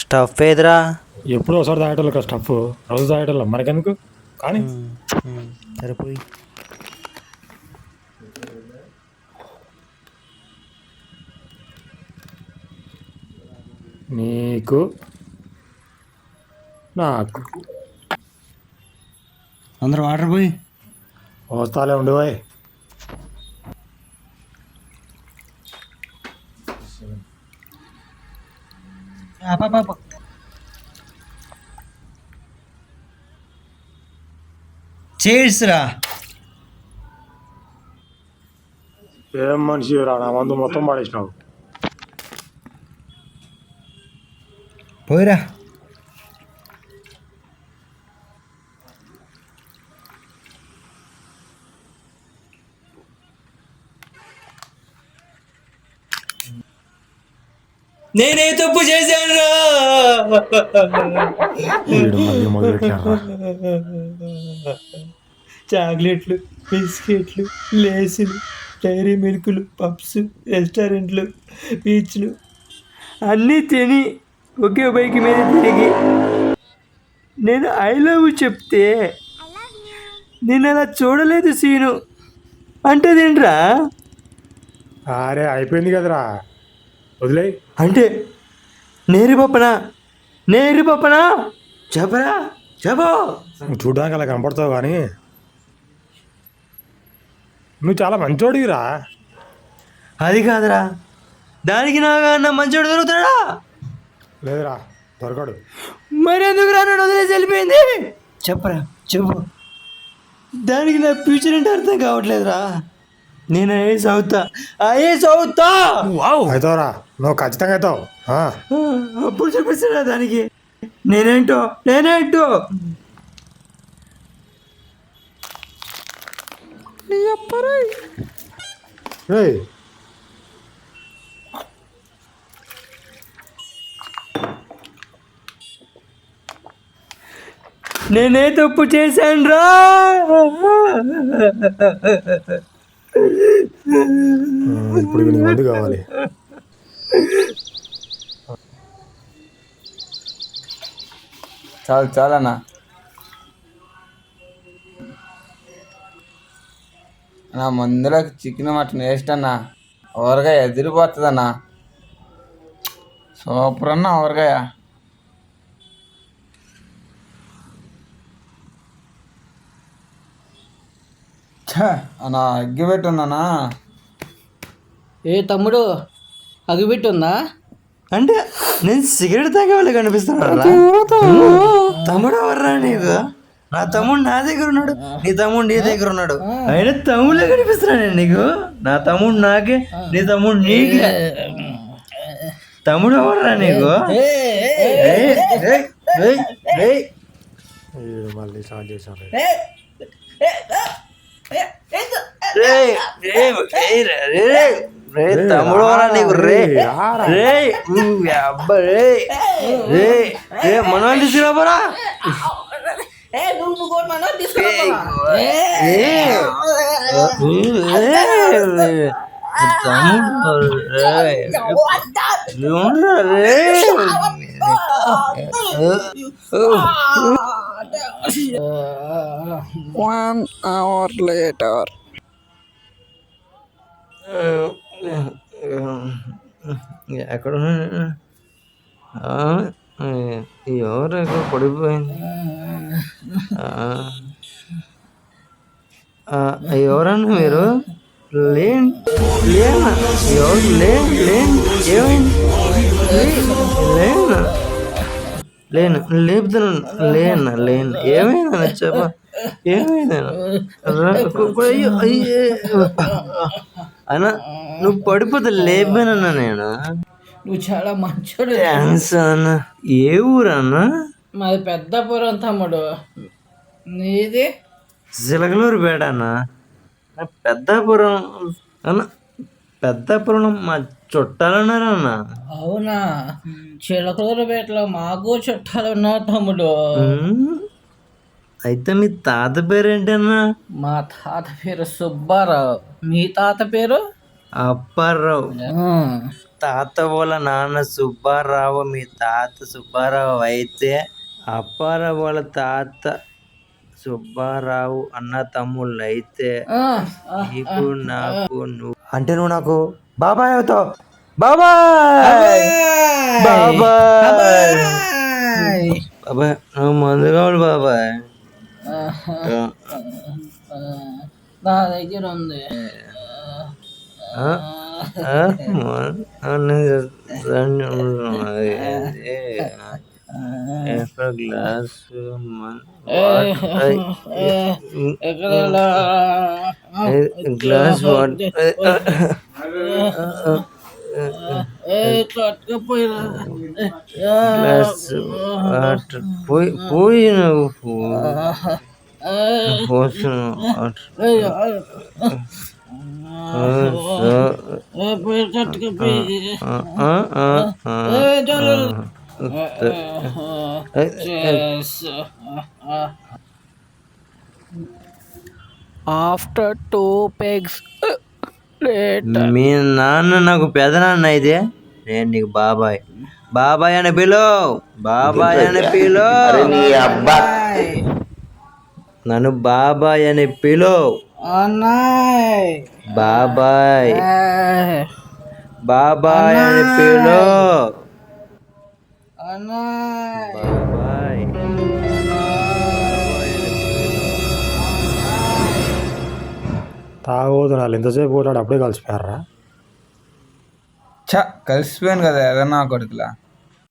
Stuff ఏదిరా? ఎప్పుడు ఒకసారి తాగేటోళ్ళు స్టఫ్, రోజు తాగేటోళ్ళం మనకెందుకు కానీ. సరిపోయి నీకు నాకు అందరూ వాటర్ పోయి వస్తాలే ఉండేవాయ్. చేర్స్ రా. ఏం మనిషి రా, నా మందు మొత్తం పాడేసినావు. పోయిరా. నేనే తప్పు చేశాను రా. చాక్లెట్లు, బిస్కెట్లు, లేసులు, డైరీ మిల్కులు, పప్స్, రెస్టారెంట్లు, బీచ్లు అన్నీ తిని ఒకే బైక్ మీద తిరిగి నేను ఐ లవ్ చెప్తే నేను అలా చూడలేదు సీను అంటే తింట్రా. అరే అయిపోయింది కదరా, వదిలే. అంటే నేరి పప్పనా చెప్పరా చెప్పు. చూడడానికి అలా కనపడతావు కానీ నువ్వు చాలా మంచోడివిరా. అది కాదురా, దానికి నా మంచోడు దొరుకుతాడా? లేదురా, దొరకడు. మరి ఎందుకు రా నన్ను వదిలేసి వెళ్ళిపోయింది? చెప్పరా చెప్పు. దానికి నా ఫ్యూచర్ ఏంటి అర్థం కావట్లేదురా. నేను ఐఏఎస్ అవుతా. అవుతావురా, నువ్వు ఖచ్చితంగా అవుతావు. అప్పుడు చూపిస్తారా దానికి నేనేంటో. ఏయ్ నేనే తప్పు చేశాను రా. ఇప్పుడు నీకు మందు కావాలి. చాలన్నా. నా మందులోకి చికెన్ మటన్ వేస్ట్ అన్నా. ఊరగాయ ఎదిరిపోతుంది అన్నా. సూపర్ అన్నా ఊరగాయ. అన్నా అగ్గి పెట్టున్నానా? ఏ తమ్ముడు అగిపెట్టుందా? అంటే నేను సిగరెట్ తాగే వాళ్ళు కనిపిస్తున్నాడు. తమ్ముడు ఎవర్రా నీకు? నా తమ్ముడు నా దగ్గర ఉన్నాడు, నీ తమ్ముడు నీ దగ్గర ఉన్నాడు. అయినా తమ్ముళ్ళే కనిపిస్తున్నాను నీకు. నా తమ్ముడు నాకే, నీ తమ్ముడు నీకే. తమ్ముడు ఎవర్రా నీకు? మళ్ళీ స్టార్ట్ చేశాను. తమ్ముడు నీకు రే అబ్బా రే మనవాళ్ళు తీసుకురాబోరా. One hour later. ఎక్కడ ఎవరు ఎక్కడ పడిపోయింది? ఎవరన్నా మీరు? లేనా ఎవరు ఏమైంది? లేను లేపుతున్నాను. లేను ఏమైనా చెప్ప. ఏమైందా అన్నా? నువ్వు పడిపోతే లేపానన్నా నేను. నువ్వు చాలా మంచోడు. థ్యాంక్స్ అన్న. ఏ ఊరన్నా? మాది పెద్దపురం తమ్ముడు. నీది? చిలకలూరుపేట అన్న. పెద్దాపురం అన్న. పెద్దాపురం మా చుట్టాలన్నారన్న. అవునా? చిలకలూరుపేటలో మాకు చుట్టాలు ఉన్నారు తమ్ముడు. అయితే మీ తాత పేరు ఏంటన్నా? మా తాత పేరు సుబ్బారావు. మీ తాత పేరు? అప్పారావు. తాత వాళ్ళ నాన్న సుబ్బారావు మీ తాత సుబ్బారావు అయితే అప్పారావు వాళ్ళ తాత సుబ్బారావు అన్న తమ్ముళ్ళు అయితే నీకు నాకు నువ్వు అంటే నువ్వు నాకు బాబాయ్ అవుతావు. బాబాయ్ బాబాయ్ బాబాయ్ నువ్వు మందు కావాలి బాబాయ్. నా దగ్గర ఉంది. గ్లాస్ గ్లాస్ గ్లాస్ వాటర్ పోయి నువ్వు ఆఫ్టర్ 2 పెగ్స్ మీ నాన్న నాకు పెదనాన్న అయితే నేను నీకు బాబాయ్. బాబాయ్ అని పిలో బాబాయ్ అని పిలో నన్ను బాబాయ్ అని పిలో బాబాయ్ బాబాయ్ అని పిలో బాబాయ్. తాగోదు నాలు ఎంతసేపు పోతాడు అప్పుడే కలిసిపోయారా. చ కలిసిపోయాను కదా ఏదన్నా కొడుకులా.